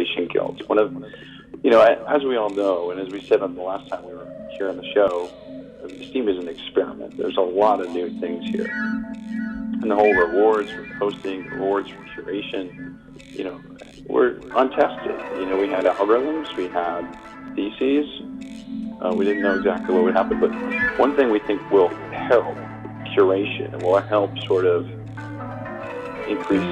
curation guilds. As we all know, and as we said on the last time we were here on the show, Steam is an experiment. There's a lot of new things here. And the whole rewards for posting, rewards for curation, we're untested. We had algorithms, we had theses. We didn't know exactly what would happen, but one thing we think will help curation and will help sort of increase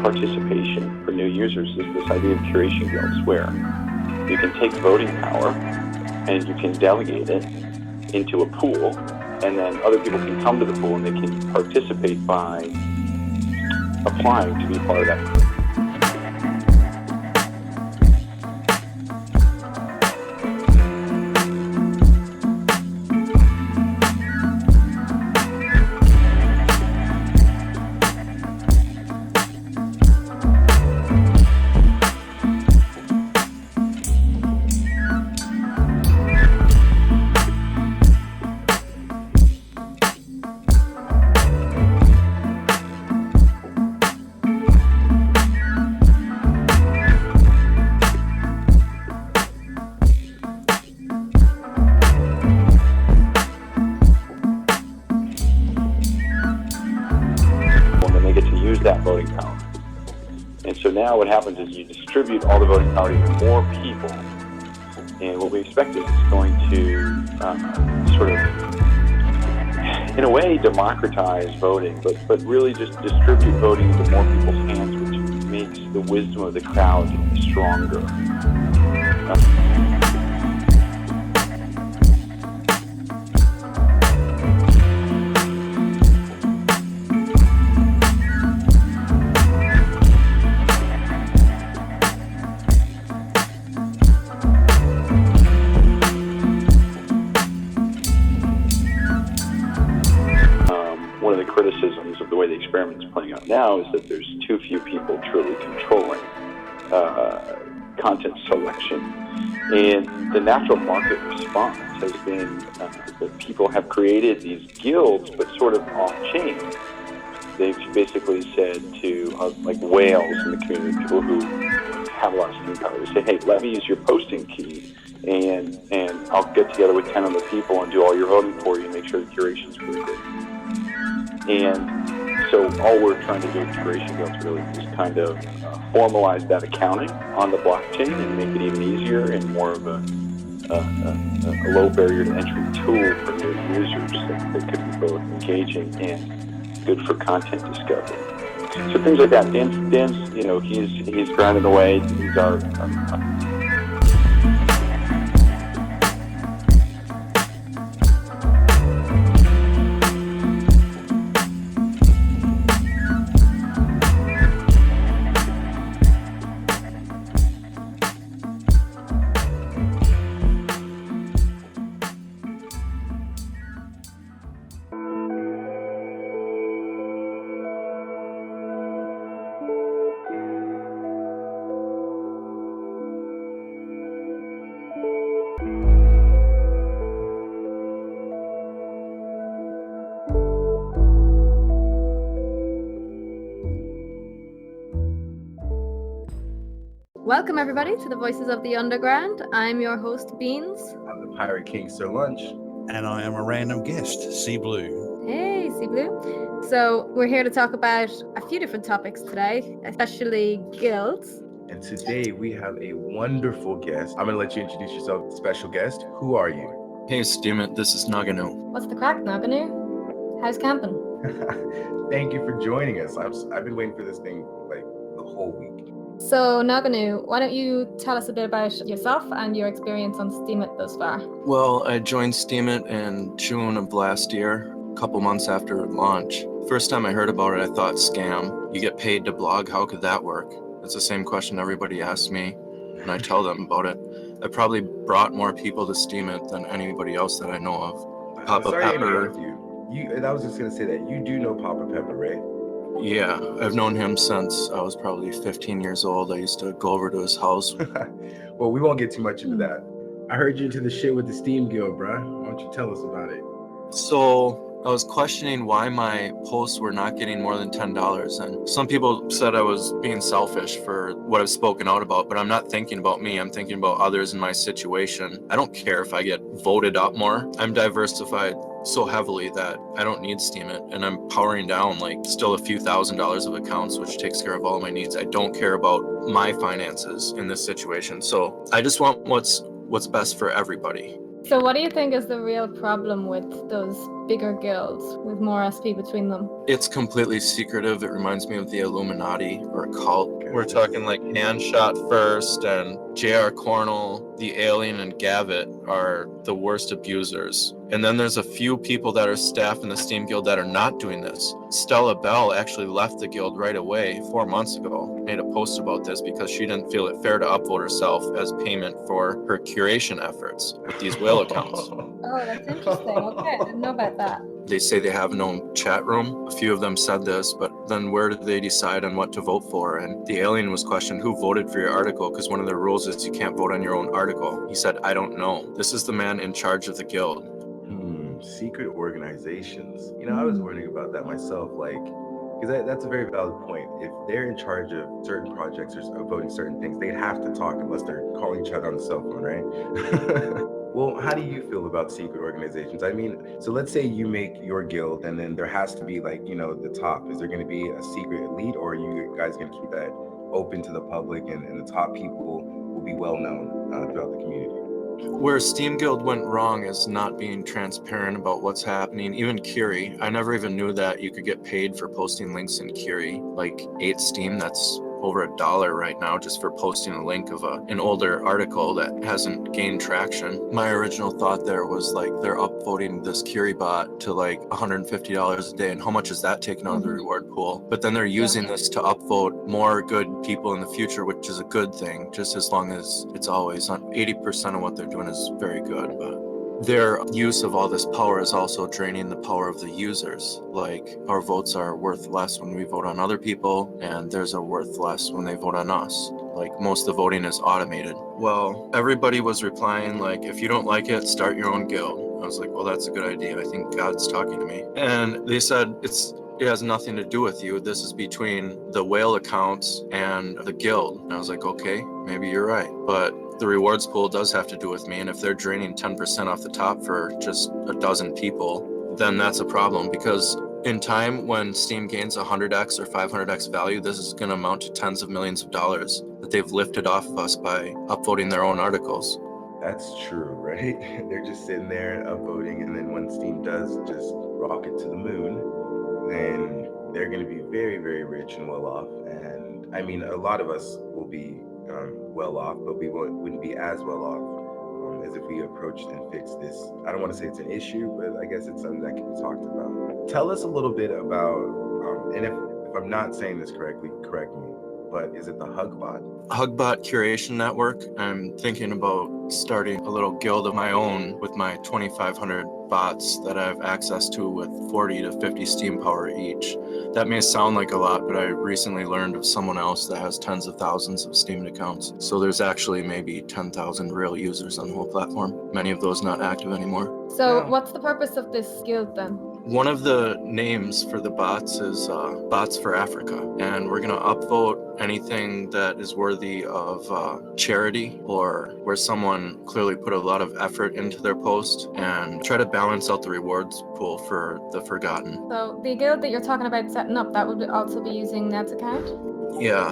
participation for new users is this idea of curation guilds, where you can take voting power and you can delegate it into a pool, and then other people can come to the pool and they can participate by applying to be part of that. That voting power. And so now what happens is you distribute all the voting power to more people, and what we expect is it's going to sort of, in a way, democratize voting, but really just distribute voting into more people's hands, which makes the wisdom of the crowd stronger. One of the criticisms of the way the experiment is playing out now is that there's too few people truly controlling content selection. And the natural market response has been that people have created these guilds, but sort of off-chain. They've basically said to, like whales in the community, people who have a lot of Steam power, they say, hey, let me use your posting key, and I'll get together with 10 other people and do all your voting for you and make sure the curation's really good. And so all we're trying to do with curation guilds really is kind of formalize that accounting on the blockchain and make it even easier and more of a low barrier to entry tool for new users that could be both engaging and good for content discovery. So things like that. Dan's he's grinding away. He's our Welcome everybody to the Voices of the Underground. I'm your host, Beans. I'm the Pirate King, Sir Lunch. And I am a random guest, Sea Blue. Hey, Sea Blue. So we're here to talk about a few different topics today, especially guilds. And today we have a wonderful guest. I'm going to let you introduce yourself, special guest. Who are you? Hey, Steemit, this is Nagano. What's the crack, Nagano? How's camping? Thank you for joining us. I've been waiting for this thing like the whole week. So, Nagano, why don't you tell us a bit about yourself and your experience on Steemit thus far? Well, I joined Steemit in June of last year, a couple months after launch. First time I heard about it, I thought scam. You get paid to blog, how could that work? That's the same question everybody asks me, and I tell them about it. I probably brought more people to Steemit than anybody else that I know of. Papa Pepper. I was just going to say that. You do know Papa Pepper, right? Yeah, I've known him since I was probably 15 years old. I used to go over to his house. Well, we won't get too much into that. I heard you into the shit with the Steam Guild, bruh. Why don't you tell us about it? So I was questioning why my posts were not getting more than $10. And some people said I was being selfish for what I've spoken out about, but I'm not thinking about me. I'm thinking about others in my situation. I don't care if I get voted up more. I'm diversified so heavily that I don't need Steemit, and I'm powering down like still a few $1,000s of accounts, which takes care of all my needs. I don't care about my finances in this situation. So I just want what's best for everybody. So what do you think is the real problem with those bigger guilds with more SP between them? It's completely secretive. It reminds me of the Illuminati or a cult. We're talking like Handshot First and J.R. Cornell, the Alien, and Gavit are the worst abusers. And then there's a few people that are staff in the Steam Guild that are not doing this. Stella Bell actually left the guild right away 4 months ago, made a post about this because she didn't feel it fair to upvote herself as payment for her curation efforts with these whale accounts. Oh, that's interesting. Okay, I didn't know about that. They say they have no chat room. A few of them said this, but then where do they decide on what to vote for? And the Alien was questioned, who voted for your article? Because one of their rules is you can't vote on your own article. He said, I don't know. This is the man in charge of the guild. Secret organizations. You know, I was wondering about that myself, like, because that's a very valid point. If they're in charge of certain projects or voting certain things, they have to talk unless they're calling each other on the cell phone, right? Well, how do you feel about secret organizations? I mean, so let's say you make your guild and then there has to be like, you know, the top. Is there going to be a secret elite, or are you guys going to keep that open to the public and the top people will be well known throughout the community? Where Steam Guild went wrong is not being transparent about what's happening. Even Curie, I never even knew that you could get paid for posting links in Curie. Like 8 Steam, that's over $1 right now just for posting a link of an older article that hasn't gained traction. My original thought there was like they're upvoting this Curie bot to like $150 a day, and how much is that taken out of the reward pool? But then they're using this to upvote more good people in the future, which is a good thing, just as long as it's always on 80% of what they're doing is very good. But their use of all this power is also draining the power of the users. Like, our votes are worth less when we vote on other people, and theirs are worth less when they vote on us. Like, most of the voting is automated. Well, everybody was replying like, if you don't like it, start your own guild. I was like, well, that's a good idea. I think God's talking to me. And they said, it has nothing to do with you. This is between the whale accounts and the guild. And I was like, okay, maybe you're right. But the rewards pool does have to do with me, and if they're draining 10% off the top for just a dozen people, then that's a problem, because in time when Steam gains 100x or 500x value, this is going to amount to tens of millions of dollars that they've lifted off of us by upvoting their own articles. That's true, right? They're just sitting there upvoting, and then when Steam does just rocket to the moon, then they're going to be very, very rich and well off. And I mean, a lot of us will be well off, but we wouldn't be as well off as if we approached and fixed this. I don't want to say it's an issue, but I guess it's something that can be talked about. Tell us a little bit about, and if I'm not saying this correctly, correct me, but is it the Hugbot? Hugbot Curation Network. I'm thinking about starting a little guild of my own with my 2,500 bots that I have access to with 40 to 50 Steam power each. That may sound like a lot, but I recently learned of someone else that has tens of thousands of Steam accounts. So there's actually maybe 10,000 real users on the whole platform, many of those not active anymore. So what's the purpose of this guild then? One of the names for the bots is Bots for Africa, and we're going to upvote anything that is worthy of charity or where someone clearly put a lot of effort into their post, and try to balance out the rewards pool for the forgotten. So the guild that you're talking about setting up, that would also be using Ned's account? Yeah.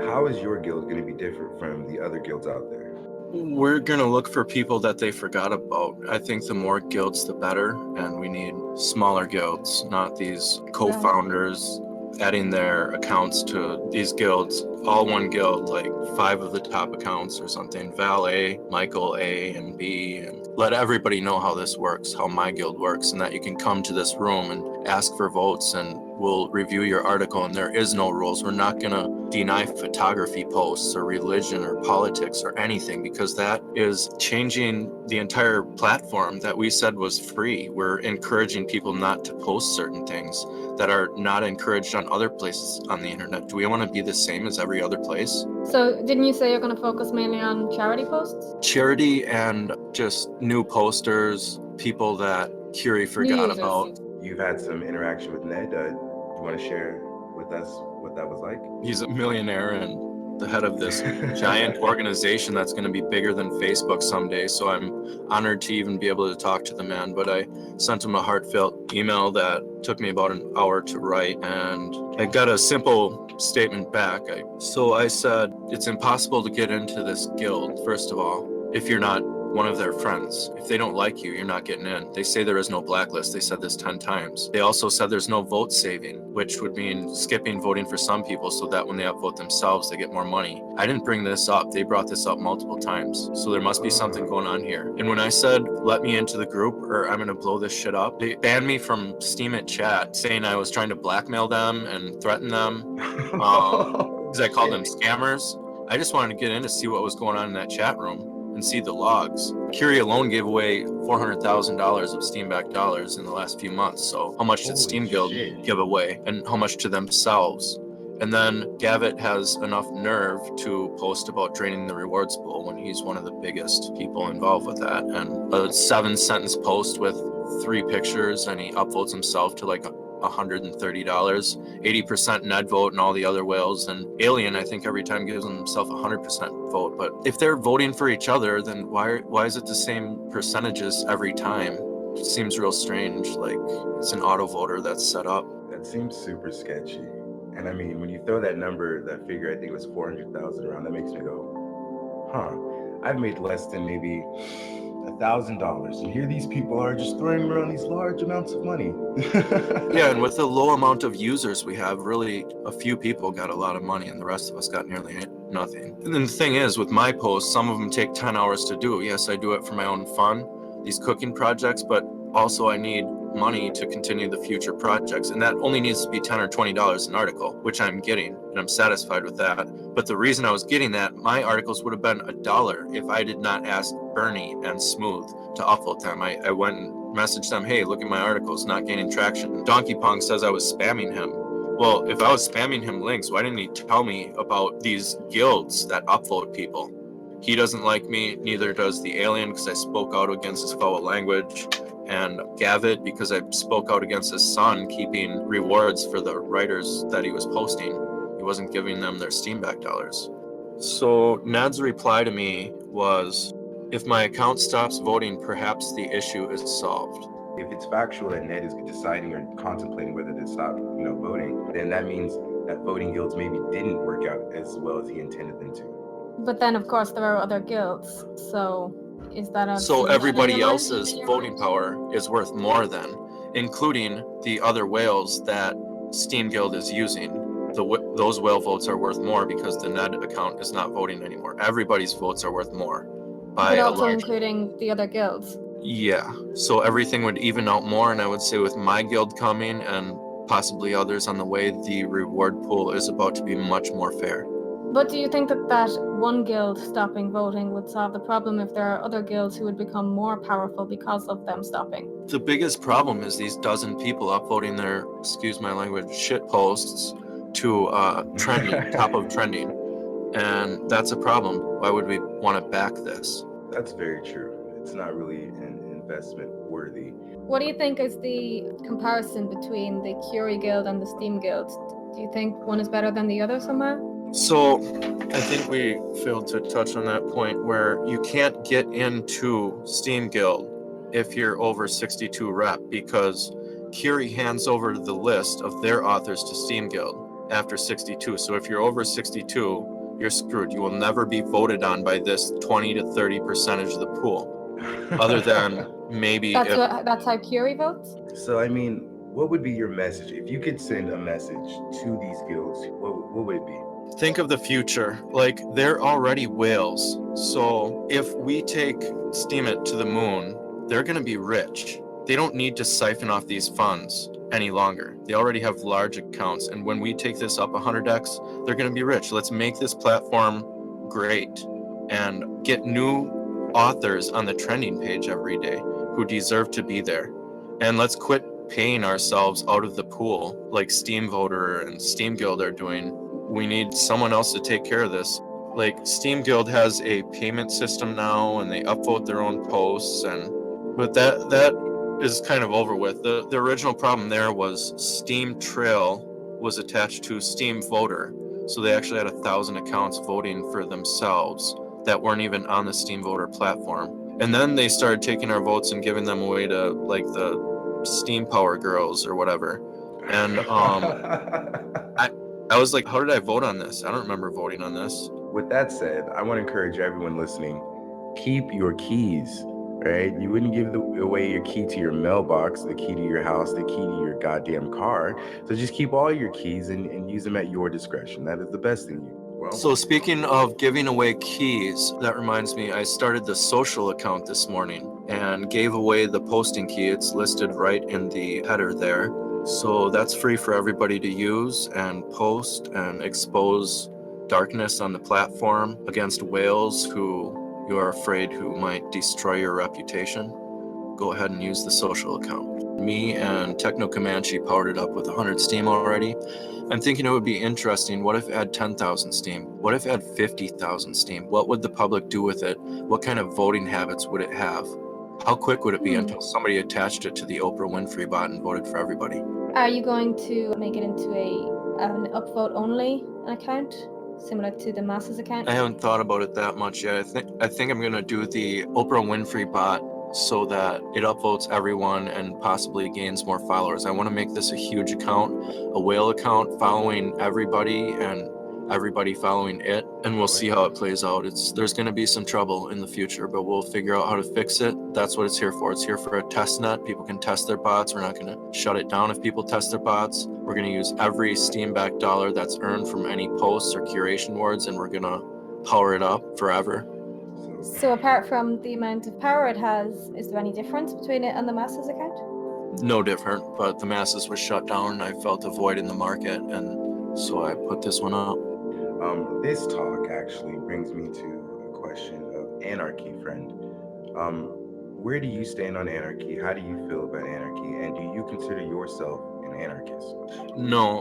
How is your guild going to be different from the other guilds out there? We're going to look for people that they forgot about. I think the more guilds, the better. And we need smaller guilds, not these co-founders adding their accounts to these guilds. All one guild, like 5 of the top accounts or something. Val A, Michael A, and B. And let everybody know how this works, how my guild works, and that you can come to this room and ask for votes, and we'll review your article, and there is no rules. We're not going to deny photography posts or religion or politics or anything, because that is changing the entire platform that we said was free. We're encouraging people not to post certain things that are not encouraged on other places on the internet. Do we want to be the same as every other place? So didn't you say you're going to focus mainly on charity posts? Charity and just new posters, people that Curie forgot about. you've had some interaction with Ned. Do you want to share with us what that was like? He's a millionaire and the head of this giant organization that's going to be bigger than Facebook someday. So I'm honored to even be able to talk to the man. But I sent him a heartfelt email that took me about an hour to write, and I got a simple statement back. So I said, it's impossible to get into this guild, first of all, if you're not one of their friends. If they don't like you, you're not getting in. They say there is no blacklist. They said this 10 times. They also said there's no vote saving, which would mean skipping voting for some people so that when they upvote themselves, they get more money. I didn't bring this up. They brought this up multiple times. So there must be something going on here. And when I said, let me into the group or I'm going to blow this shit up, they banned me from Steemit chat, saying I was trying to blackmail them and threaten them because I called them scammers. I just wanted to get in to see what was going on in that chat room and see the logs. Curie alone gave away $400,000 of Steam-backed dollars in the last few months. So how much did Steam Guild give away, and how much to themselves? And then Gavit has enough nerve to post about draining the rewards pool when he's one of the biggest people involved with that. And a 7-sentence post with 3 pictures, and he upvotes himself to like $130, 80% Ned vote and all the other whales, and Alien I think every time gives himself 100% vote. But if they're voting for each other, then why is it the same percentages every time? It seems real strange, like it's an auto voter that's set up. That seems super sketchy. And I mean, when you throw that number, that figure, I think it was 400,000 around, that makes me go, huh, I've made less than maybe $1,000, and here these people are just throwing around these large amounts of money. Yeah, and with the low amount of users we have, really a few people got a lot of money and the rest of us got nearly nothing. And then the thing is, with my posts, some of them take 10 hours to do. Yes, I do it for my own fun, these cooking projects, but also I need money to continue the future projects, and that only needs to be $10 or $20 an article, which I'm getting, and I'm satisfied with that. But the reason I was getting that, my articles would have been $1 if I did not ask Bernie and Smooth to upvote them. I went and messaged them, hey, look at my articles, not gaining traction. Donkey Pong says I was spamming him. Well, if I was spamming him links, why didn't he tell me about these guilds that upvote people? He doesn't like me, neither does the Alien, because I spoke out against his foul language, and Gavit because I spoke out against his son keeping rewards for the writers that he was posting. He wasn't giving them their Steam-backed dollars. So Ned's reply to me was, if my account stops voting, perhaps the issue is solved. If it's factual that Ned is deciding or contemplating whether to stop, voting, then that means that voting guilds maybe didn't work out as well as he intended them to. But then, of course, there are other guilds. So is that a... So everybody else's voting power is worth more then, including the other whales that Steam Guild is using. Those whale votes are worth more because the Ned account is not voting anymore. Everybody's votes are worth more. But also including the other guilds. Yeah, so everything would even out more, and I would say with my guild coming and possibly others on the way, the reward pool is about to be much more fair. But do you think that one guild stopping voting would solve the problem if there are other guilds who would become more powerful because of them stopping? The biggest problem is these dozen people upvoting their, excuse my language, shit posts to trending, top of trending. And that's a problem. Why would we want to back this? That's very true. It's not really an investment worthy. What do you think is the comparison between the Curie Guild and the Steam Guild? Do you think one is better than the other somehow? So I think we failed to touch on that point where you can't get into Steam Guild if you're over 62 rep, because Curie hands over the list of their authors to Steam Guild after 62. So if you're over 62, you're screwed. You will never be voted on by this 20 to 30% of the pool, other than maybe... That's how Curie votes? So, I mean, what would be your message? If you could send a message to these guilds, what would it be? Think of the future. Like, they're already whales. So if we take Steemit to the moon, they're going to be rich. They don't need to siphon off these funds any longer. They already have large accounts. And when we take this up 100x, they're going to be rich. Let's make this platform great and get new authors on the trending page every day who deserve to be there. And let's quit paying ourselves out of the pool like Steam Voter and Steam Guild are doing. We need someone else to take care of this. Like, Steam Guild has a payment system now, and they upvote their own posts, but that is kind of over with. The original problem there was Steam Trail was attached to Steam Voter. So they actually had 1,000 accounts voting for themselves that weren't even on the Steam Voter platform. And then they started taking our votes and giving them away to like the Steam Power Girls or whatever. And I was like, how did I vote on this? I don't remember voting on this. With that said, I want to encourage everyone listening, keep your keys, right? You wouldn't give away your key to your mailbox, the key to your house, the key to your goddamn car. So just keep all your keys and use them at your discretion. That is the best thing you well. So speaking of giving away keys, that reminds me, I started the social account this morning and gave away the posting key. It's listed right in the header there. So that's free for everybody to use and post and expose darkness on the platform against whales who you are afraid who might destroy your reputation. Go ahead and use the social account. Me and Techno Comanche powered it up with 100 Steam already. I'm thinking it would be interesting. What if it had 10,000 Steam? What if it had 50,000 Steam? What would the public do with it? What kind of voting habits would it have? How quick would it be until somebody attached it to the Oprah Winfrey bot and voted for everybody? Are you going to make it into an upvote only account, similar to the masses account? I haven't thought about it that much yet. I think I'm gonna do the Oprah Winfrey bot so that it upvotes everyone and possibly gains more followers. I want to make this a huge account, a whale account following everybody and everybody following it, and we'll see how it plays out. There's going to be some trouble in the future, but we'll figure out how to fix it. That's what it's here for. It's here for a test net. People can test their bots. We're not going to shut it down if people test their bots. We're going to use every Steam-backed dollar that's earned from any posts or curation words, and we're going to power it up forever. So apart from the amount of power it has, is there any difference between it and the masses account? No different, but the masses was shut down and I felt a void in the market, and so I put this one up. This talk actually brings me to a question of anarchy, friend. Where do you stand on anarchy? How do you feel about anarchy? And do you consider yourself an anarchist? No,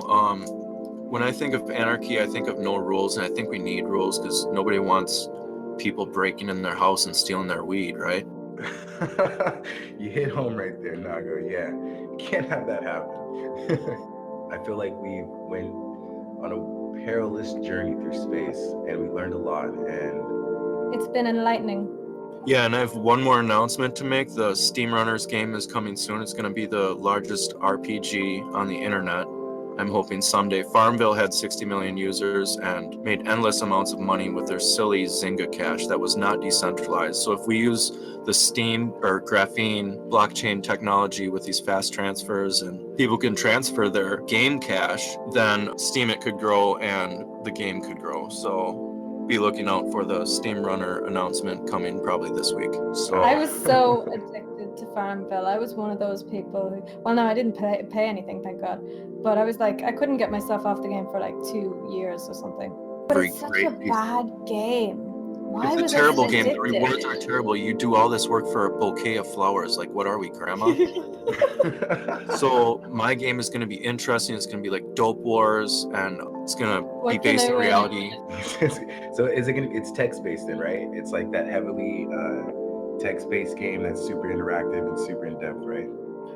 when I think of anarchy, I think of no rules, and I think we need rules because nobody wants people breaking in their house and stealing their weed, right? You hit home right there, Nago. Yeah, you can't have that happen. I feel like we went on a perilous journey through space and we learned a lot, and It's been enlightening. Yeah, and I have one more announcement to make. The Steam Runners game is coming soon. It's going to be the largest RPG on the internet. I'm hoping someday. Farmville had 60 million users and made endless amounts of money with their silly Zynga cash that was not decentralized. So if we use the Steam or Graphene blockchain technology with these fast transfers and people can transfer their game cash, then Steam it could grow and the game could grow. So be looking out for the Steam Runner announcement coming probably this week. So I was so addicted to Farmville. I was one of those people who, well, no, I didn't pay anything, thank God. But I was like, I couldn't get myself off the game for like 2 years or something. But Very it's such great a bad game. Why it's was a terrible I so game. The addicted? rewards are terrible. You do all this work for a bouquet of flowers. Like, what are we, grandma? So my game is going to be interesting. It's going to be like Dope Wars, and it's going to be What based in can I reality. So is it gonna? It's text-based then, right? It's like that heavily text-based game that's super interactive and super in-depth, right?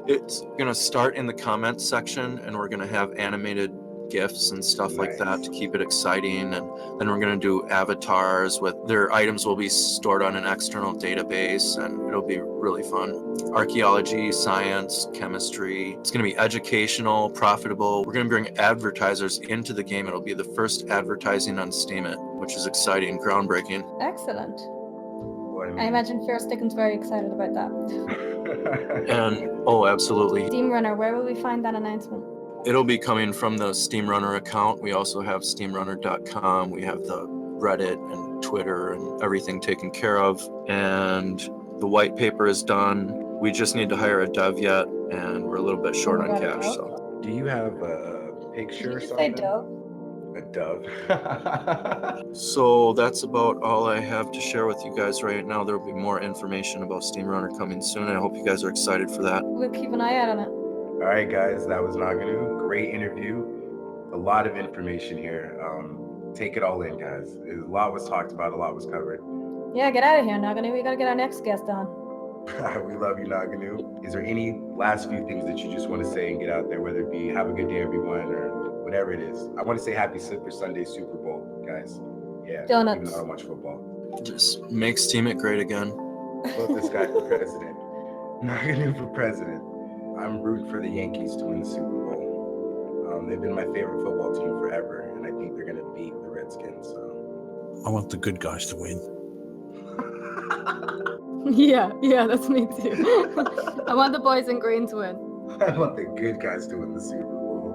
It's going to start in the comments section, and we're going to have animated GIFs and stuff like that Nice. to keep it exciting. And then we're going to do avatars with their items will be stored on an external database, and it'll be really fun. Archaeology, science, chemistry. It's going to be educational, profitable. We're going to bring advertisers into the game. It'll be the first advertising on Steemit, which is exciting, groundbreaking. Excellent. What I imagine Fair Stickin's very excited about that. And oh, absolutely. Steam Runner, where will we find that announcement? It'll be coming from the Steam Runner account. We also have steamrunner.com. We have the Reddit and Twitter and everything taken care of. And the white paper is done. We just need to hire a dev yet, and we're a little bit short on cash. So Do you have a picture Did or you just say something? dove? A dove. So that's about all I have to share with you guys right now. There will be more information about Steam Runner coming soon. I hope you guys are excited for that. We'll keep an eye out on it. All right, guys, that was Naganu. Great interview. A lot of information here. Take it all in, guys. A lot was talked about, a lot was covered. Yeah, get out of here, Nagani. We gotta get our next guest on. We love you, Naganu. Is there any last few things that you just want to say and get out there, whether it be have a good day, everyone, or whatever it is? I want to say happy Super Sunday Super Bowl, guys. Yeah, Donuts. even though I don't watch football. Just make Steemit great again. Vote this guy for president. Naganu for president. I'm rooting for the Yankees to win the Super Bowl. They've been my favorite football team forever, and I think they're going to beat the Redskins. So. I want the good guys to win. Yeah, that's me too. I want the boys in green to win. I want the good guys to win the Super Bowl.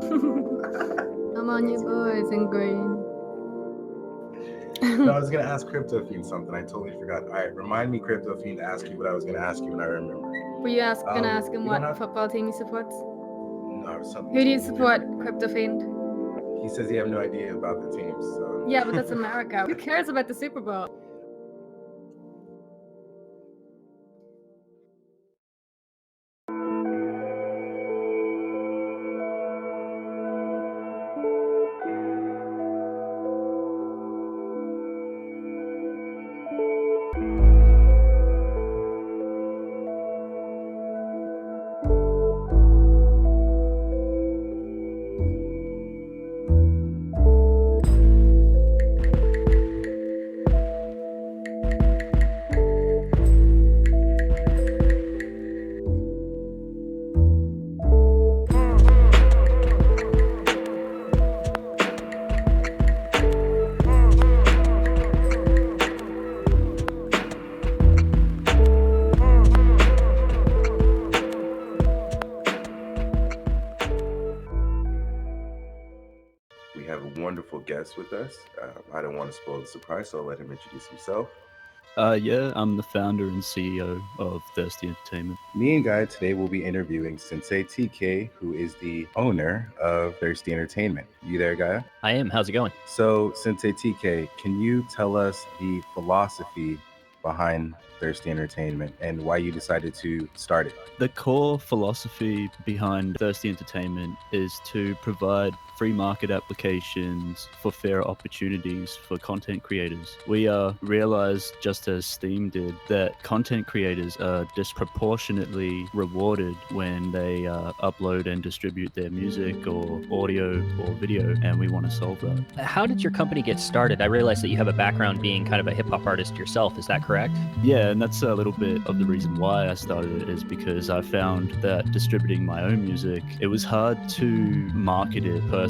Come on, you boys in green. No, I was going to ask Crypto Fiend something. I totally forgot. All right, remind me, Crypto Fiend, to ask you what I was going to ask you when I remember. Were you gonna ask him you what don't have- football team he supports? No, it was something. Who do you totally support, different. Crypto Fiend? He says he have no idea about the teams. So. Yeah, but that's America. Who cares about the Super Bowl? We have a wonderful guest with us. I don't want to spoil the surprise, so I'll let him introduce himself. Yeah, I'm the founder and CEO of Thirsty Entertainment. Me and Guy today will be interviewing Sensei TK, who is the owner of Thirsty Entertainment. You there, Gaia? I am. How's it going? So, Sensei TK, can you tell us the philosophy behind Thirsty Entertainment and why you decided to start it? The core philosophy behind Thirsty Entertainment is to provide free market applications for fair opportunities for content creators. We realized, just as Steam did, that content creators are disproportionately rewarded when they upload and distribute their music or audio or video, and we want to solve that. How did your company get started? I realize that you have a background being kind of a hip-hop artist yourself. Is that correct? Yeah, and that's a little bit of the reason why I started it, is because I found that distributing my own music, it was hard to market it personally.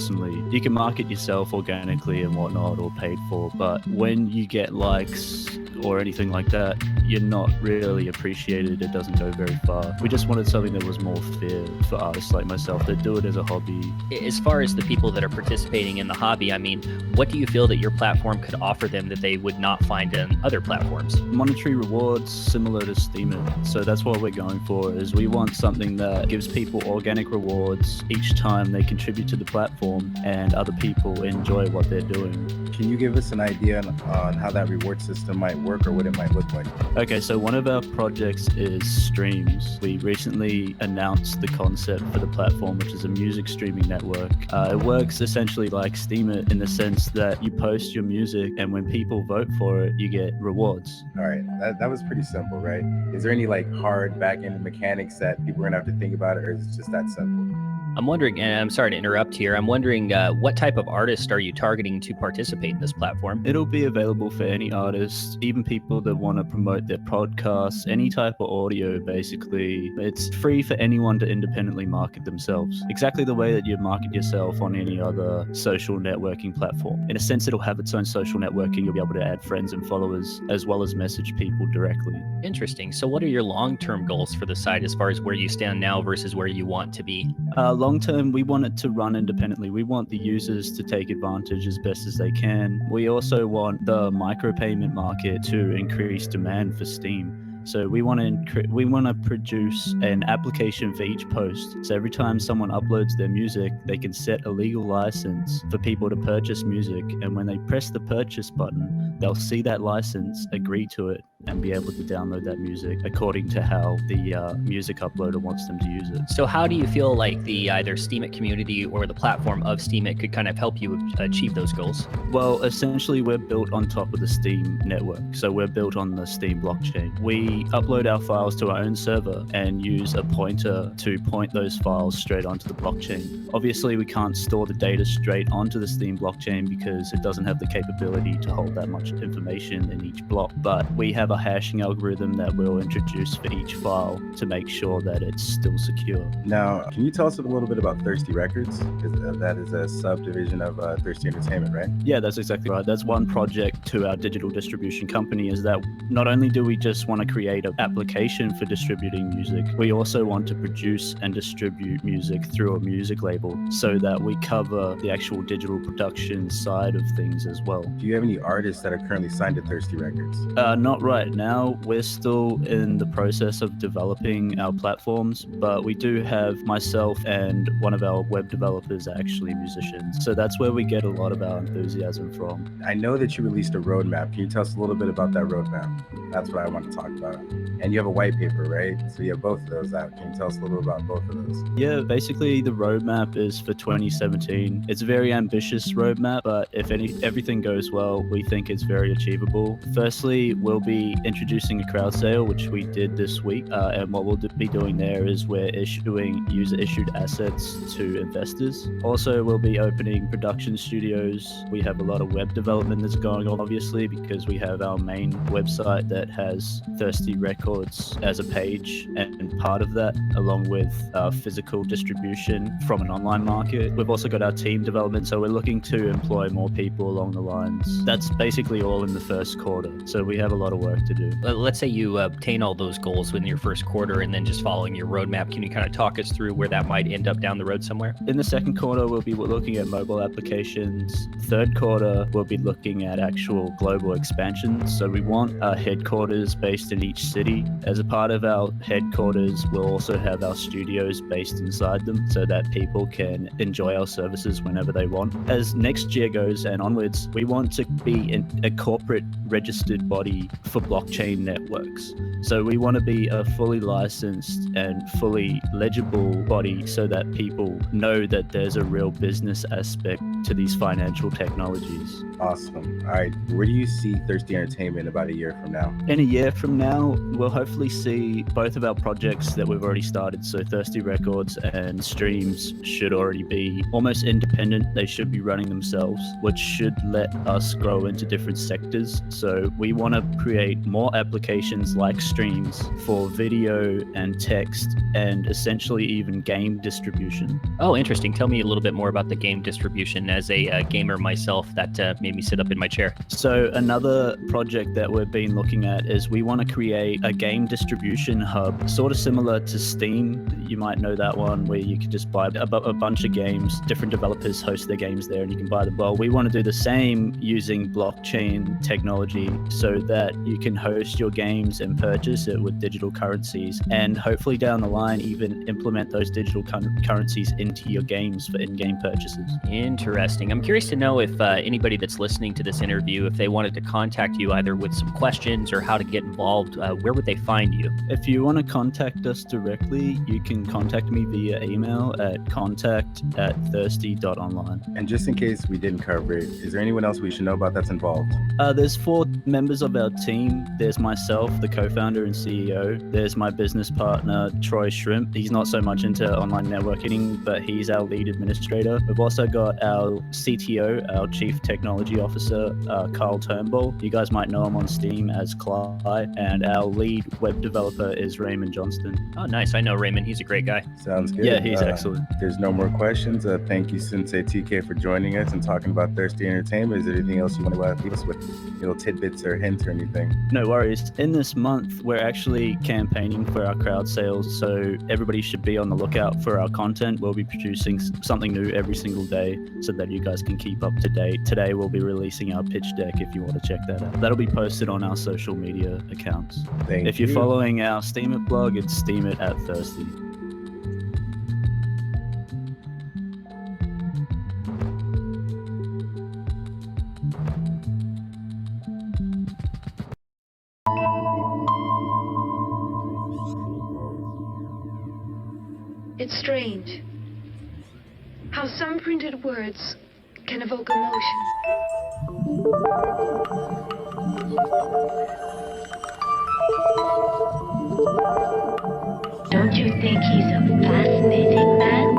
You can market yourself organically and whatnot, or paid for, but when you get likes or anything like that, you're not really appreciated. It doesn't go very far. We just wanted something that was more fair for artists like myself that do it as a hobby. As far as the people that are participating in the hobby, I mean, what do you feel that your platform could offer them that they would not find in other platforms? Monetary rewards similar to Steemit. So that's what we're going for, is we want something that gives people organic rewards each time they contribute to the platform and other people enjoy what they're doing. Can you give us an idea on how that reward system might work or what it might look like? Okay, so one of our projects is streams. We recently announced the concept for the platform, which is a music streaming network. It works essentially like Steemit in the sense that you post your music, and when people vote for it, you get rewards. All right, that was pretty simple, right? Is there any like hard back-end mechanics that people are gonna have to think about, or is it just that simple? I'm wondering, and I'm sorry to interrupt here, I'm wondering what type of artist are you targeting to participate in this platform? It'll be available for any artist, even people that want to promote their podcasts, any type of audio, basically. It's free for anyone to independently market themselves, exactly the way that you market yourself on any other social networking platform. In a sense, it'll have its own social networking. You'll be able to add friends and followers, as well as message people directly. Interesting. So what are your long-term goals for the site as far as where you stand now versus where you want to be? Long term, we want it to run independently. We want the users to take advantage as best as they can. We also want the micropayment market to increase demand for Steam. So we want to produce an application for each post. So every time someone uploads their music, they can set a legal license for people to purchase music. And when they press the purchase button, they'll see that license, agree to it, and be able to download that music according to how the music uploader wants them to use it. So how do you feel like the either Steemit community or the platform of Steemit could kind of help you achieve those goals? Well, essentially, we're built on top of the Steam network. So we're built on the Steam blockchain. We upload our files to our own server and use a pointer to point those files straight onto the blockchain. Obviously, we can't store the data straight onto the Steam blockchain because it doesn't have the capability to hold that much information in each block. But we have a hashing algorithm that we'll introduce for each file to make sure that it's still secure. Now, can you tell us a little bit about Thirsty Records? That is a subdivision of Thirsty Entertainment, right? Yeah, that's exactly right. That's one project to our digital distribution company, is that not only do we just want to create an application for distributing music, we also want to produce and distribute music through a music label so that we cover the actual digital production side of things as well. Do you have any artists that are currently signed to Thirsty Records? Not right now. We're still in the process of developing our platforms, but we do have myself and one of our web developers are actually musicians. So that's where we get a lot of our enthusiasm from. I know that you released a roadmap. Can you tell us a little bit about that roadmap? That's what I want to talk about. And you have a white paper, right? So you have both of those out. Can you tell us a little bit about both of those? Yeah, basically the roadmap is for 2017. It's a very ambitious roadmap, but if everything goes well, we think it's very achievable. Firstly, we'll be introducing a crowd sale, which we did this week. And what we'll be doing there is we're issuing user-issued assets to investors. Also, we'll be opening production studios. We have a lot of web development that's going on, obviously, because we have our main website that has Thirsty Records as a page, and part of that, along with physical distribution from an online market. We've also got our team development, so we're looking to employ more people along the lines. That's basically all in the first quarter, so we have a lot of work to do. Let's say you obtain all those goals within your first quarter and then just following your roadmap. Can you kind of talk us through where that might end up down the road somewhere? In the second quarter, we'll be looking at mobile applications. Third quarter, we'll be looking at actual global expansion. So we want our headquarters based in each city. As a part of our headquarters, we'll also have our studios based inside them so that people can enjoy our services whenever they want. As next year goes and onwards, we want to be a corporate registered body for blockchain networks. So we want to be a fully licensed and fully legible body so that people know that there's a real business aspect to these financial technologies. Awesome. All right. Where do you see Thirsty Entertainment about a year from now? In a year from now, we'll hopefully see both of our projects that we've already started. So Thirsty Records and Streams should already be almost independent. They should be running themselves, which should let us grow into different sectors. So we want to create more applications like Streams for video and text and essentially even game distribution. Oh, interesting. Tell me a little bit more about the game distribution. As a gamer myself, that made me sit up in my chair. So another project that we've been looking at is we want to create a game distribution hub, sort of similar to Steam. You might know that one, where you can just buy a bunch of games. Different developers host their games there and you can buy them. Well, we want to do the same using blockchain technology so that you can host your games and purchase it with digital currencies, and hopefully down the line even implement those digital currencies into your games for in-game purchases. Interesting. I'm curious to know if anybody that's listening to this interview, if they wanted to contact you either with some questions or how to get involved, where would they find you? If you want to contact us directly, you can contact me via email at contact@thirsty.online. And just in case we didn't cover it, is there anyone else we should know about that's involved? There's 4 members of our team. There's myself, the co-founder and CEO. There's my business partner, Troy Shrimp. He's not so much into online networking, but he's our lead administrator. We've also got our CTO, our Chief Technology Officer, Carl Turnbull. You guys might know him on Steam as Cly. And our lead web developer is Raymond Johnston. Oh, nice. I know Raymond. He's a great guy. Sounds good. Yeah, he's excellent. There's no more questions. Thank you, Sensei TK, for joining us and talking about Thirsty Entertainment. Is there anything else you want to leave us with? Little tidbits or hints or anything? No worries. In this month, we're actually campaigning for our crowd sales, so everybody should be on the lookout for our content. We'll be producing something new every single day so that you guys can keep up to date. Today, we'll be releasing our pitch deck if you want to check that out. That'll be posted on our social media accounts. If you're following our Steemit blog, it's Steemit@Thirsty. It's strange how some printed words can evoke emotion. Don't you think he's a fascinating man?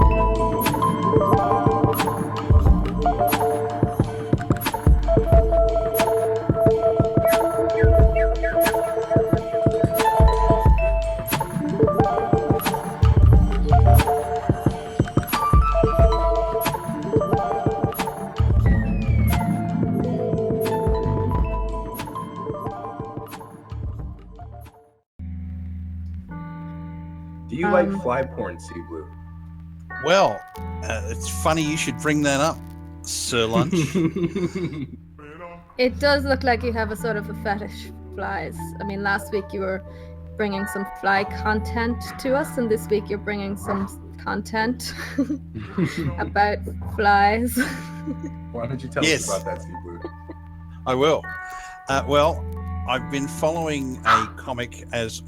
Do you like fly porn, Sea Blue? Well, it's funny you should bring that up, Sir Lunch. It does look like you have a sort of a fetish for flies. I mean, last week you were bringing some fly content to us, and this week you're bringing some content about flies. Why don't you tell us about that, Sea Blue? I will. Well, I've been following a comic as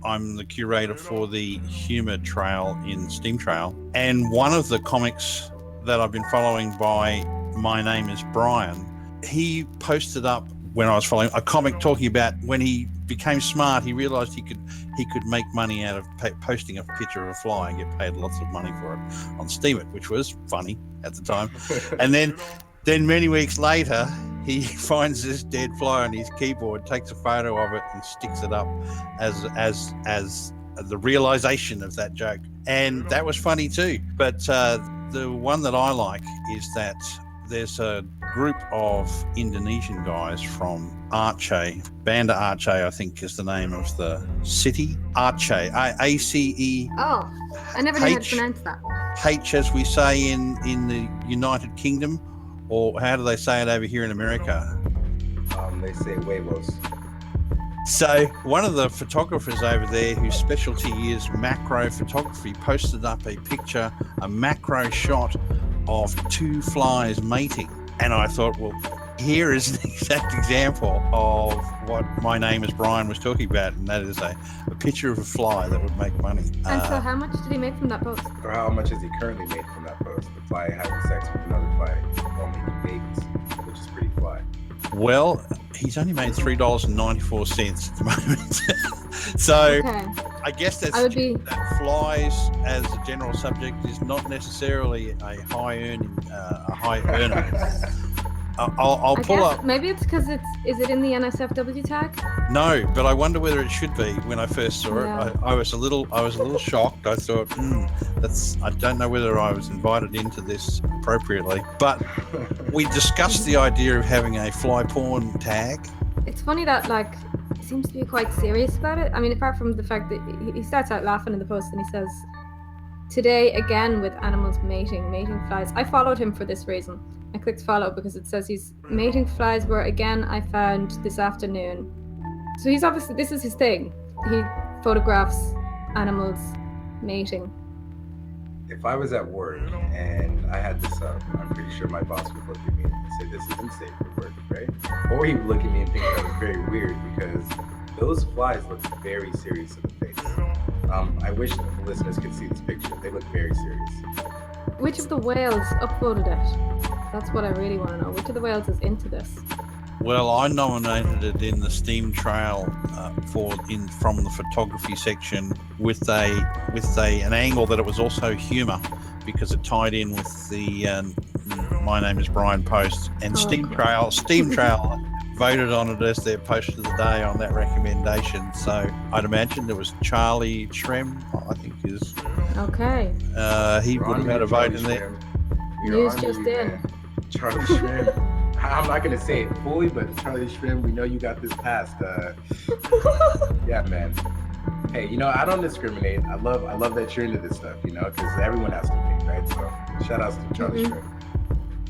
I'm the curator for the Humor Trail in Steam Trail, and one of the comics that I've been following by My Name is Brian, he posted up when I was following a comic talking about when he became smart, he realized he could make money out of posting a picture of a fly and get paid lots of money for it on Steemit, which was funny at the time. And then many weeks later, he finds this dead fly on his keyboard, takes a photo of it, and sticks it up as the realization of that joke. And that was funny too. But the one that I like is that there's a group of Indonesian guys from Aceh. Banda Aceh, I think, is the name of the city. Aceh, A-C-E. Oh, I never knew how to pronounce that. H, as we say in the United Kingdom. Or how do they say it over here in America? They say huevos. So one of the photographers over there whose specialty is macro photography posted up a picture, a macro shot of two flies mating. And I thought, well, here is an exact example of what My Name is Brian was talking about, and that is a picture of a fly that would make money. And so how much did he make from that post? Or how much has he currently made from that post? The fly having sex with another fly while making babies, which is pretty fly. Well, he's only made $3.94 at the moment. So Okay. I guess that flies as a general subject is not necessarily a high earner. I'll pull up. Maybe it's because is it in the NSFW tag? No, but I wonder whether it should be. When I first saw it, I was a little shocked. I thought, I don't know whether I was invited into this appropriately. But we discussed the idea of having a fly porn tag. It's funny that he seems to be quite serious about it. I mean, apart from the fact that he starts out laughing in the post and he says, "Today again with animals mating flies." I followed him for this reason. I clicked follow because it says he's mating flies were again I found this afternoon. So he's obviously, this is his thing. He photographs animals mating. If I was at work and I had this up, I'm pretty sure my boss would look at me and say, "This isn't safe for work," right? Or he would look at me and think that was very weird because those flies look very serious in the face. I wish the listeners could see this picture. They look very serious. Which of the whales upvoted it? That's what I really want to know. Which of the whales is into this? Well, I nominated it in the Steam Trail from the photography section with an angle that it was also humour because it tied in with the My Name is Brian post, and Steam Trail voted on it as their post of the day on that recommendation. So I'd imagine there was Charlie Shrem, I think is. Okay. He would have had a vote in there. News just in. Charlie Shrem. I'm not going to say it fully, but Charlie Shrem, we know you got this passed. Yeah, man. Hey, I don't discriminate. I love that you're into this stuff, because everyone has to be, right? So shout outs to Charlie Shrem.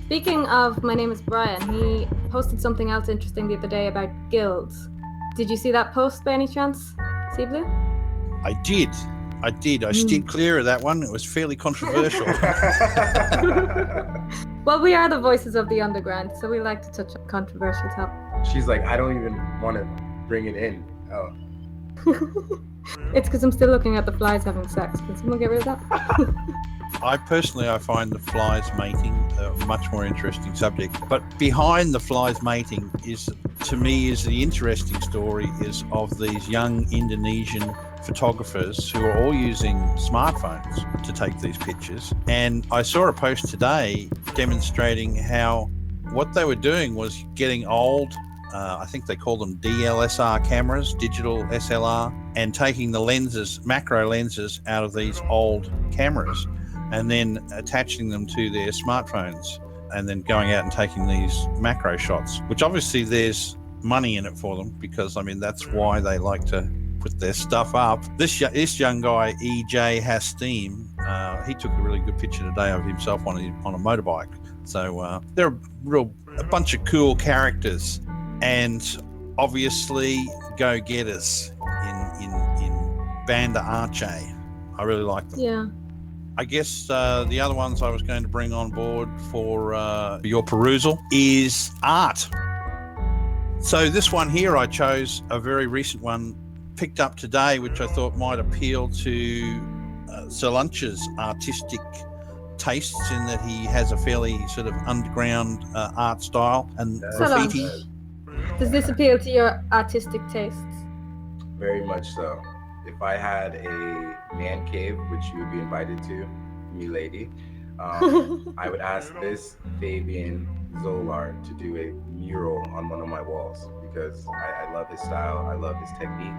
Speaking of My Name is Brian, he posted something else interesting the other day about guilds. Did you see that post by any chance, Sea Blue? I did. I steered clear of that one. It was fairly controversial. Well, we are the voices of the underground, so we like to touch on controversial topics. She's like, I don't even want to bring it in. Oh. It's because I'm still looking at the flies having sex. Can someone get rid of that? I find the flies mating a much more interesting subject. But behind the flies mating is the interesting story is of these young Indonesian photographers who are all using smartphones to take these pictures. And I saw a post today demonstrating how what they were doing was getting old, I think they call them DLSR cameras, digital SLR, and taking the lenses, macro lenses, out of these old cameras and then attaching them to their smartphones and then going out and taking these macro shots, which obviously there's money in it for them because, I mean, that's why they like to put their stuff up. This young guy, EJ Hastim, he took a really good picture today of himself on a motorbike. So they're a bunch of cool characters and obviously go-getters in Banda Aceh. I really like them. Yeah. I guess the other ones I was going to bring on board for your perusal is art. So this one here, I chose a very recent one picked up today, which I thought might appeal to Solanch's artistic tastes in that he has a fairly sort of underground art style and graffiti. Does this appeal to your artistic tastes? Very much so. If I had a man cave, which you would be invited to, me lady, I would ask this Fabian Zolar to do a mural on one of my walls because I love his style, I love his technique,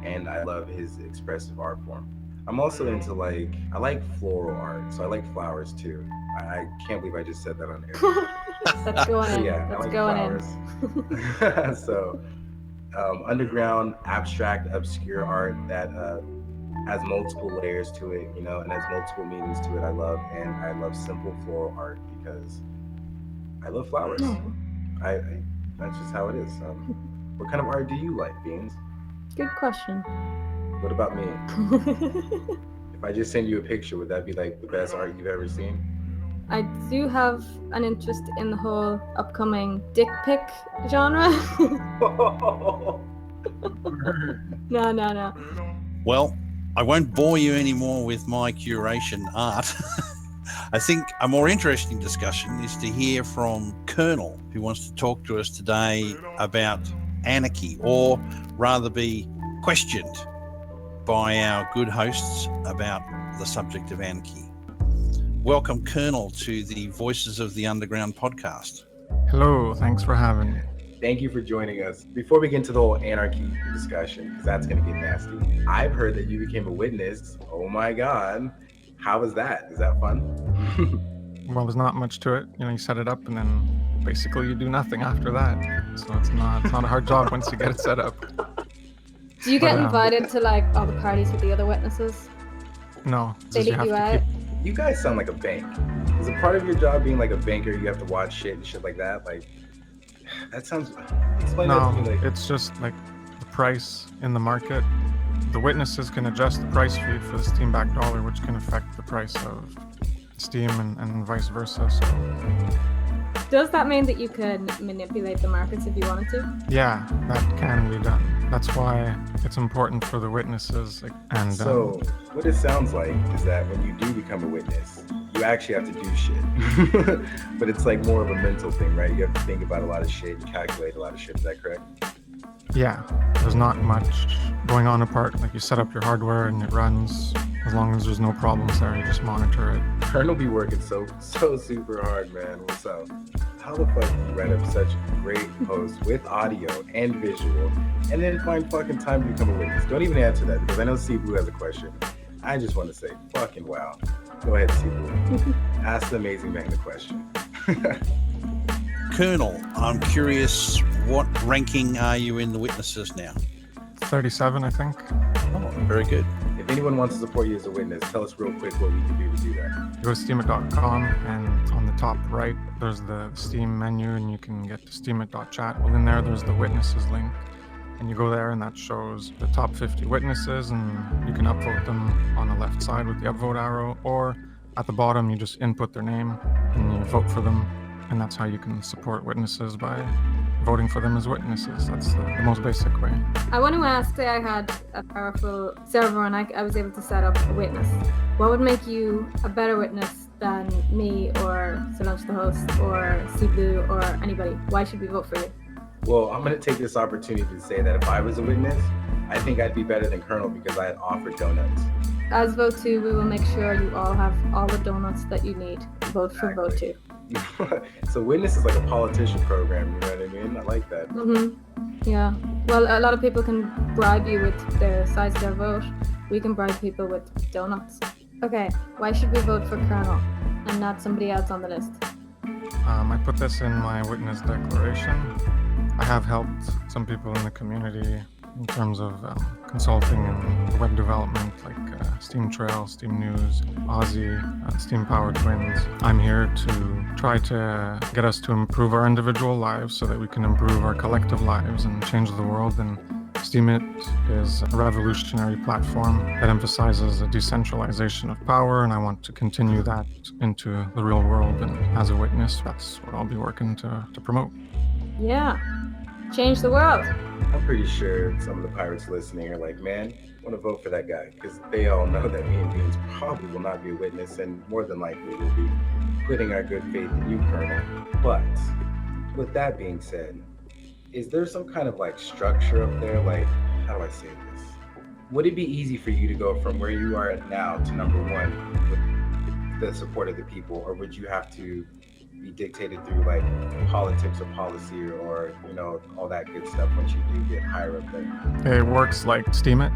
and I love his expressive art form. I'm also into I like floral art, so I like flowers too. I can't believe I just said that on air. That's going in. Yeah, That's I like going flowers. So underground, abstract, obscure art that has multiple layers to it, and has multiple meanings to it. I love simple floral art because I love flowers. I that's just how it is. What kind of art do you like, Beans? Good question. What about me? If I just send you a picture, would that be the best art you've ever seen? I do have an interest in the whole upcoming dick pic genre. No. Well, I won't bore you anymore with my curation art. I think a more interesting discussion is to hear from Colonel, who wants to talk to us today about anarchy, or rather be questioned by our good hosts about the subject of anarchy. Welcome, Colonel, to the Voices of the Underground podcast. Hello, thanks for having me. Thank you for joining us. Before we get into the whole anarchy discussion, because that's going to get nasty, I've heard that you became a witness. Oh my God. How was that? Is that fun? Well, there's not much to it. You set it up and then basically you do nothing after that. So it's not a hard job once you get it set up. Do you get invited to all the parties with the other witnesses? No. They leave you out? You guys sound like a bank. Is a part of your job being like a banker, you have to watch shit and shit like that? That sounds... Explain that to me. It's just the price in the market. The witnesses can adjust the price feed for the Steam backed dollar, which can affect the price of Steam and vice versa. So, does that mean that you can manipulate the markets if you wanted to? Yeah, that can be done. That's why it's important for the witnesses. So, what it sounds like is that when you do become a witness, you actually have to do shit. But it's more of a mental thing, right? You have to think about a lot of shit and calculate a lot of shit. Is that correct? Yeah, there's not much going on apart. You set up your hardware and it runs. As long as there's no problems there, you just monitor it. Colonel be working so super hard, man. What's up? How the fuck do you write up such great posts with audio and visual and then find fucking time to become a witness? Don't even answer that because I know Cebu has a question. I just want to say fucking wow. Go ahead, Cebu. Ask the amazing man the question. Colonel, I'm curious, what ranking are you in the witnesses now? 37, I think. Oh, very good. If anyone wants to support you as a witness, tell us real quick what we can do to do that. Go to steemit.com and on the top right, there's the Steam menu and you can get to steemit.chat. Well, in there's the witnesses link. And you go there and that shows the top 50 witnesses and you can upvote them on the left side with the upvote arrow, or at the bottom, you just input their name and you vote for them. And that's how you can support witnesses by voting for them as witnesses. That's the most basic way. I want to ask, say I had a powerful server and I was able to set up a witness. What would make you a better witness than me or Solange the host or Cebu or anybody? Why should we vote for you? Well, I'm going to take this opportunity to say that if I was a witness, I think I'd be better than Colonel because I had offered donuts. As vote 2, we will make sure you all have all the donuts that you need. Vote for vote 2. So witness is like a politician program, you know what I mean? I like that. Yeah. Well, a lot of people can bribe you with the size of their vote. We can bribe people with donuts. Okay, why should we vote for Colonel and not somebody else on the list? I put this in my witness declaration. I have helped some people in the community in terms of consulting and web development, like Steam Trail, Steam News, Aussie, Steam Power Twins. I'm here to try to get us to improve our individual lives so that we can improve our collective lives and change the world. And Steemit is a revolutionary platform that emphasizes a decentralization of power, and I want to continue that into the real world. And as a witness, that's what I'll be working to promote. Yeah. Change the world. I'm pretty sure some of the pirates listening are like, man, I want to vote for that guy, because they all know that me and Beans probably will not be a witness, and more than likely will be putting our good faith in you, Colonel. But with that being said, is there some kind of like structure up there? Like, how do I say this? Would it be easy for you to go from where you are at now to number 1 with the support of the people, or would you have to be dictated through like politics or policy or you know, all that good stuff once you do get higher up there? It works like Steemit.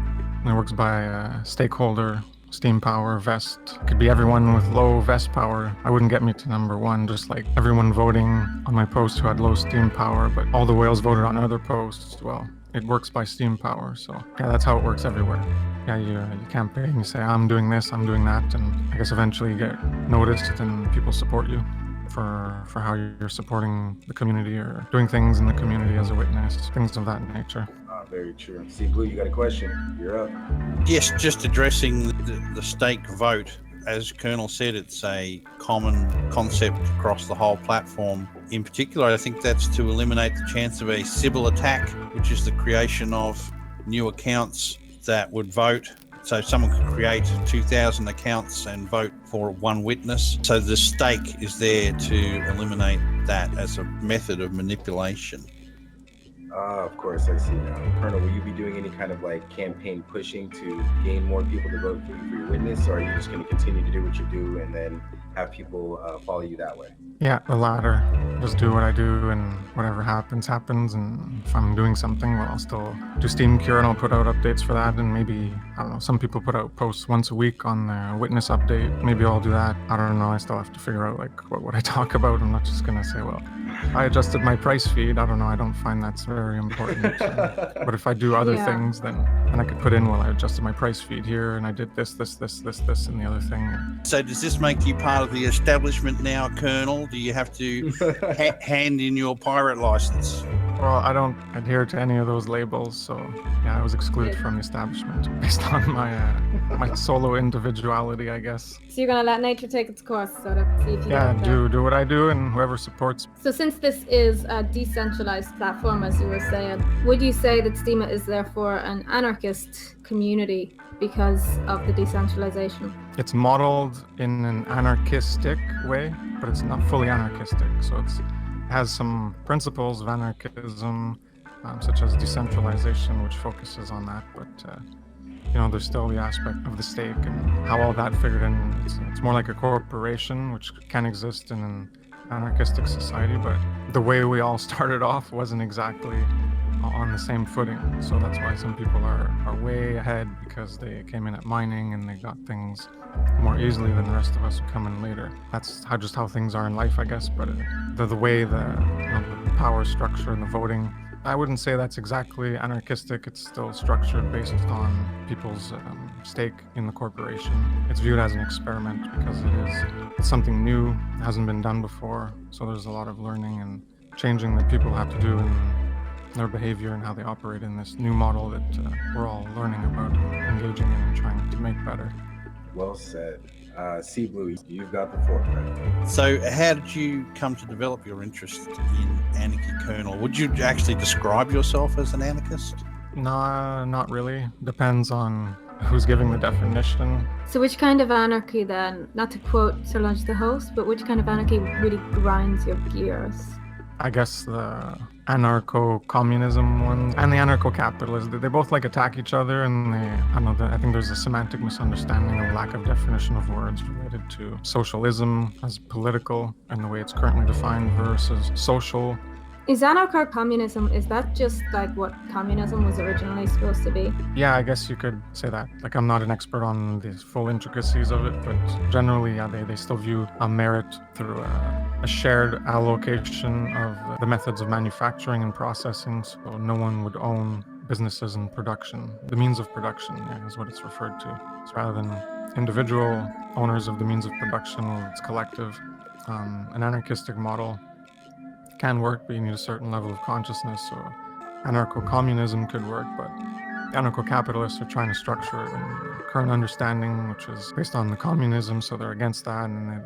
It works by stakeholder, Steam Power, Vest. It could be everyone with low Vest power. I wouldn't get me to number 1, just like everyone voting on my post who had low Steam Power, but all the whales voted on other posts. Well, it works by Steam Power, so yeah, that's how it works everywhere. Yeah, you campaign, you say, I'm doing this, I'm doing that, and I guess eventually you get noticed and people support you for how you're supporting the community or doing things in the community as a witness, things of that nature. Very true. See, Blue, you got a question? You're up. Yes, just addressing the stake vote. As Colonel said, it's a common concept across the whole platform. In particular, I think that's to eliminate the chance of a Sybil attack, which is the creation of new accounts that would vote. So someone could create 2,000 accounts and vote for one witness. So the stake is there to eliminate that as a method of manipulation. Of course, I see now. Colonel, will you be doing any kind of like campaign pushing to gain more people to vote for you for your witness, or are you just going to continue to do what you do and then have people follow you that way? Yeah, the latter. Just do what I do, and whatever happens, happens. And if I'm doing something, well, I'll still do Steam Cure, and I'll put out updates for that. And maybe, I don't know, some people put out posts once a week on the witness update. Maybe I'll do that. I don't know. I still have to figure out like what would I talk about. I'm not just going to say, well, I adjusted my price feed. I don't know. I don't find that's very important. But if I do other things, then I could put in, well, I adjusted my price feed here, and I did this, and the other thing. So does this make you part of the establishment now, Colonel? Do you have to hand in your pirate license? Well, I don't adhere to any of those labels, so yeah, I was excluded from the establishment based on my solo individuality, I guess. So you're gonna let nature take its course, sort of. See if you do what I do, and whoever supports. So since this is a decentralized platform, as you were saying, would you say that Steemit is therefore an anarchist community because of the decentralization? It's modeled in an anarchistic way, but it's not fully anarchistic. So it has some principles of anarchism, such as decentralization, which focuses on that. But there's still the aspect of the stake and how all that figured in. It's more like a corporation, which can exist in an anarchistic society, but the way we all started off wasn't exactly on the same footing. So that's why some people are way ahead, because they came in at mining and they got things more easily than the rest of us who come in later. That's just how things are in life, I guess. But the way the power structure and the voting, I wouldn't say that's exactly anarchistic. It's still structured based on people's stake in the corporation. It's viewed as an experiment because it's something new, hasn't been done before. So there's a lot of learning and changing that people have to do in their behavior and how they operate in this new model that we're all learning about and engaging in and trying to make better. Well said. Sea Blue, you've got the floor, right? So, how did you come to develop your interest in Anarchy Kernel? Would you actually describe yourself as an anarchist? No, not really. Depends on who's giving the definition. So which kind of anarchy then, not to quote Sir Lunch the host, but which kind of anarchy really grinds your gears? I guess the anarcho-communism ones and the anarcho-capitalists, they both like attack each other, and I think there's a semantic misunderstanding of lack of definition of words related to socialism as political and the way it's currently defined versus social. Is anarcho-communism, is that just like what communism was originally supposed to be? Yeah, I guess you could say that. Like, I'm not an expert on the full intricacies of it, but generally, yeah, they still view a merit through a shared allocation of the methods of manufacturing and processing, so no one would own businesses and production. The means of production, yeah, is what it's referred to. So rather than individual owners of the means of production, well, it's collective. An anarchistic model can work, but you need a certain level of consciousness. So anarcho-communism could work, but anarcho-capitalists are trying to structure it in current understanding, which is based on the communism, so they're against that, and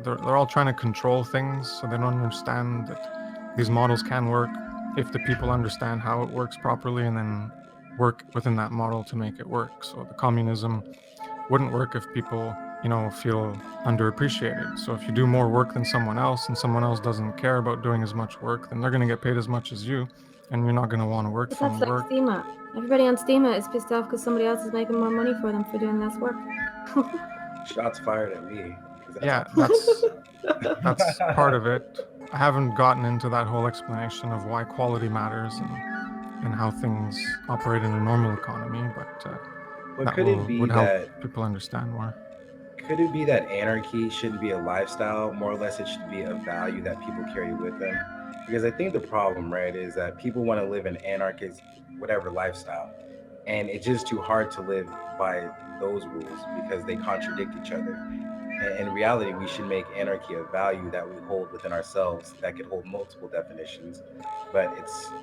they're all trying to control things, so they don't understand that these models can work if the people understand how it works properly and then work within that model to make it work. So the communism wouldn't work if people feel underappreciated. So if you do more work than someone else and someone else doesn't care about doing as much work, then they're going to get paid as much as you, and you're not going to want to work But from that's like work. STEMA. Everybody on STEMA is pissed off because somebody else is making more money for them for doing less work. Shots fired at me. 'cause Yeah, that's part of it. I haven't gotten into that whole explanation of why quality matters and how things operate in a normal economy, but But that could it be would help that people understand more. could it be that anarchy shouldn't be a lifestyle? More or less, it should be a value that people carry with them. Because I think the problem, right, is that people want to live an anarchist, whatever lifestyle, and it's just too hard to live by those rules because they contradict each other. And in reality, we should make anarchy a value that we hold within ourselves that could hold multiple definitions, but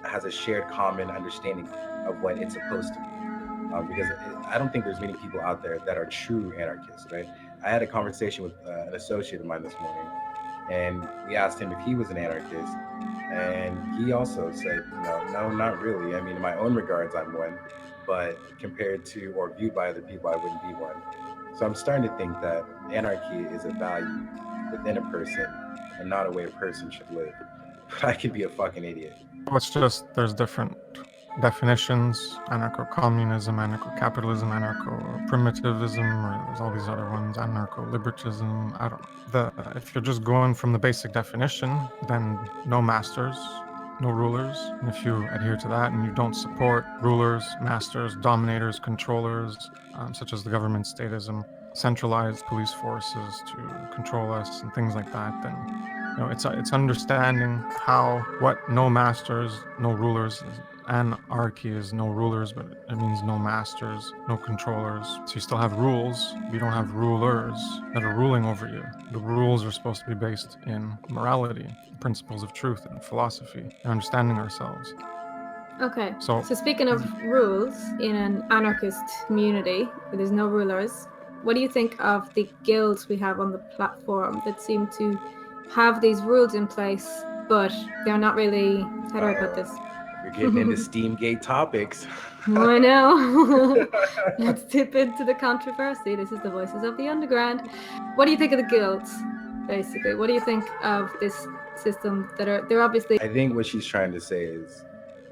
has a shared common understanding of what it's supposed to be. Because I don't think there's many people out there that are true anarchists, right? I had a conversation with an associate of mine this morning, and we asked him if he was an anarchist, and he also said, no, not really. I mean, in my own regards, I'm one, but compared to or viewed by other people, I wouldn't be one. So I'm starting to think that anarchy is a value within a person and not a way a person should live. But I could be a fucking idiot. It's just there's different definitions: anarcho-communism, anarcho-capitalism, anarcho-primitivism, or there's all these other ones, anarcho-libertism. I don't know. If you're just going from the basic definition, then no masters, no rulers. And if you adhere to that and you don't support rulers, masters, dominators, controllers, such as the government statism, centralized police forces to control us and things like that, then it's understanding what no masters, no rulers. Anarchy is no rulers, but it means no masters, no controllers. So you still have rules, but you don't have rulers that are ruling over you. The rules are supposed to be based in morality, principles of truth and philosophy, and understanding ourselves. Okay, So so speaking of rules in an anarchist community where there's no rulers, what do you think of the guilds we have on the platform that seem to have these rules in place, but they're not really, how do I put this? You're getting into Steamgate topics. I know. Let's dip into the controversy. This is the Voices of the Underground. What do you think of the guilds, basically? What do you think of this system they're obviously... I think what she's trying to say is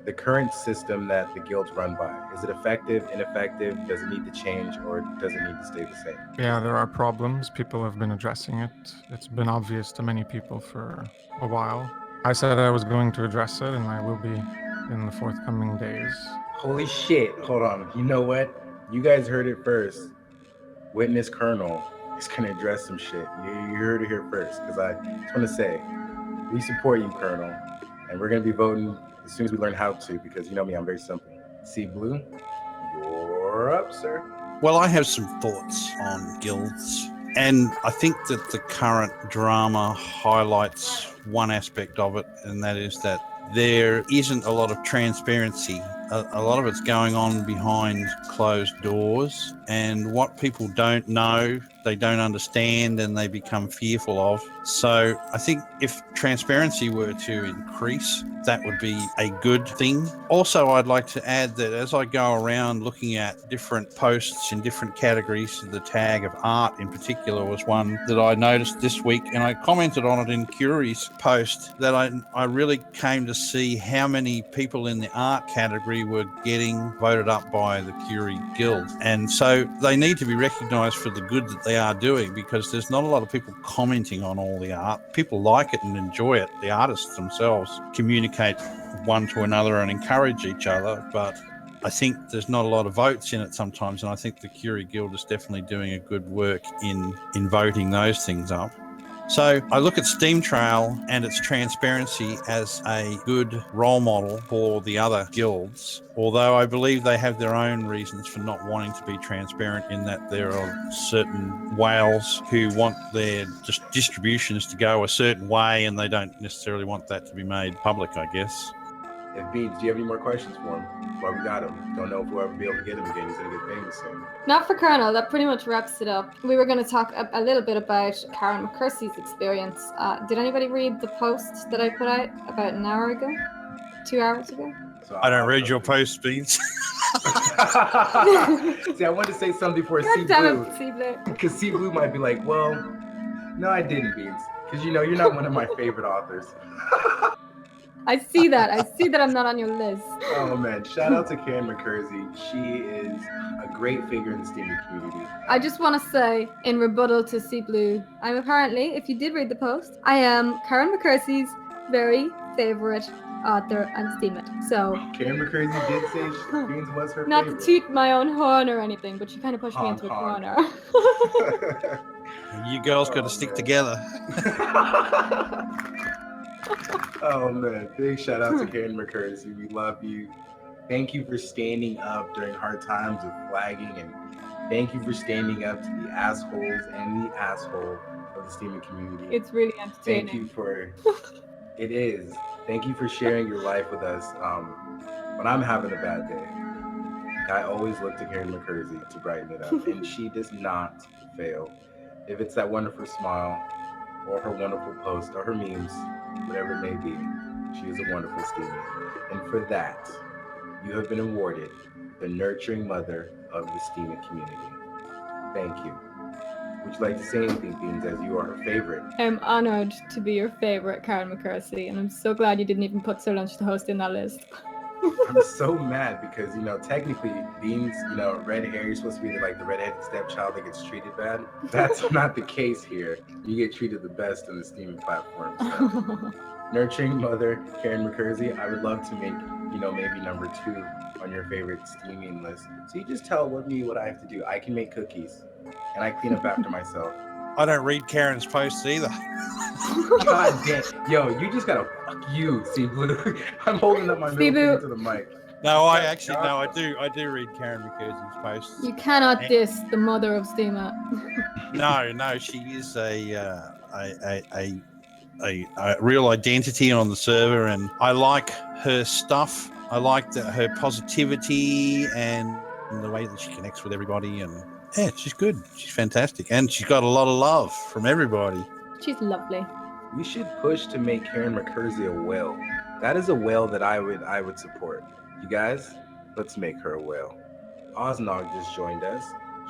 the current system that the guilds run by, is it effective, ineffective, does it need to change, or does it need to stay the same? yeah, there are problems. People have been addressing it. It's been obvious to many people for a while. I said I was going to address it, and I will be in the forthcoming days. Holy shit, hold on. You know what? You guys heard it first. Witness Colonel is going to address some shit. You heard it here first, because I just want to say, we support you, Colonel, and we're going to be voting as soon as we learn how to, because you know me, I'm very simple. Sea Blue, you're up, sir. Well, I have some thoughts on guilds, and I think that the current drama highlights one aspect of it, and that is that there isn't a lot of transparency. A lot of it's going on behind closed doors, and what people don't know they don't understand and they become fearful of. So I think if transparency were to increase, that would be a good thing. Also, I'd like to add that as I go around looking at different posts in different categories, the tag of art in particular was one that I noticed this week, and I commented on it in Curie's post, that I really came to see how many people in the art category were getting voted up by the Curie Guild. And so they need to be recognised for the good that they are doing, because there's not a lot of people commenting on all the art. People like it and enjoy it. The artists themselves communicate one to another and encourage each other, but I think there's not a lot of votes in it sometimes, and I think the Curie Guild is definitely doing a good work in voting those things up. So I look at Steam Trail and its transparency as a good role model for the other guilds, although I believe they have their own reasons for not wanting to be transparent, in that there are certain whales who want their distributions to go a certain way and they don't necessarily want that to be made public, I guess. If Beans, do you have any more questions for him? Well, we got him. Don't know if we'll ever be able to get him again. He's going to get famous soon. Not for Colonel, that pretty much wraps it up. We were going to talk a little bit about Karen McCursey's experience. Did anybody read the post that I put out about an hour ago? 2 hours ago? So I don't read your post, Beans. See, I wanted to say something for God C damn Blue. it, C Blue. Because C Blue might be like, well, no, I didn't, Beans. Because, you know, you're not one of my favorite authors. I see that. I see that I'm not on your list. Oh, man. Shout out to Karen McCursey. She is a great figure in the steaming community. I just want to say, in rebuttal to C Blue, I'm apparently, if you did read the post, I am Karen McCursey's very favorite author and Steam It. So, Karen McCursey did say Beans was her not favorite. to toot my own horn or anything, but she kind of pushed me into a Honk, corner. You girls got to stick together. Oh man, big shout out to Karen McCursey. We love you. Thank you for standing up during hard times of flagging, and thank you for standing up to the assholes and the asshole of the steaming community. It's really entertaining. Thank you for it is. Thank you for sharing your life with us. When I'm having a bad day, I always look to Karen McCursey to brighten it up, and she does not fail. If it's that wonderful smile, or her wonderful post, or her memes, whatever it may be, she is a wonderful steamer. And for that, you have been awarded the nurturing mother of the steaming community. Thank you. Would you like to say anything, Beans, as you are her favorite? I'm honored to be your favorite, Karen McCursey, and I'm so glad you didn't even put Sir Lunch to host in that list. I'm so mad because, you know, technically Beans, you know, red hair, you're supposed to be like the redheaded stepchild that gets treated bad. That's not the case here. You get treated the best on the steaming platform. So. Nurturing mother, Karen McCursey, I would love to make, you know, maybe number 2 on your favorite steaming list. So you just tell me what I have to do. I can make cookies and I clean up after myself. I don't read Karen's posts either. God damn. Yo, you just gotta fuck you, C Blue. I'm holding up my middle finger to the mic. No, I do read Karen McCursey's posts. You cannot diss the mother of Steamer. No, she is a real identity on the server, and I like her stuff. I like her positivity and the way that she connects with everybody, and yeah, she's good. She's fantastic, and she's got a lot of love from everybody. She's lovely. We should push to make Karen McCursey a whale. That is a whale that I would support. You guys, let's make her a whale. Oznog just joined us.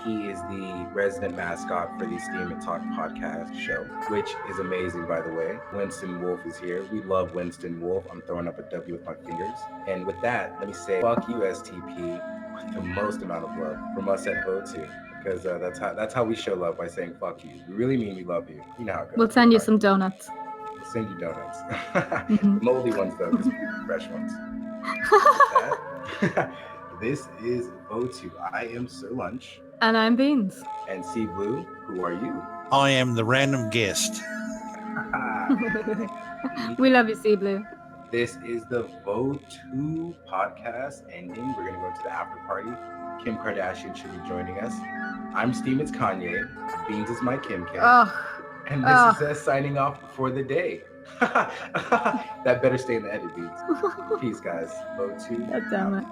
He is the resident mascot for the Steam and Talk podcast show, which is amazing, by the way. Winston Wolf is here. We love Winston Wolf. I'm throwing up a W with my fingers. And with that, let me say, fuck you, STP, with the most amount of love from us at Votu. Because that's how we show love, by saying fuck you. We really mean we love you. You know how it goes. We'll send you some donuts. We'll send you donuts. Mm-hmm. Moldy ones, though, because fresh ones. This is Votu. I am Sir Lunch. And I'm Beans. And C Blue, who are you? I am the random guest. We love you, C Blue. This is the Votu podcast ending. We're going to go to the after party. Kim Kardashian should be joining us. I'm Steam, it's Kanye. Beans is my Kim K. And this is us signing off for the day. That better stay in the edit, Beans. Peace, guys. Votu. God damn it.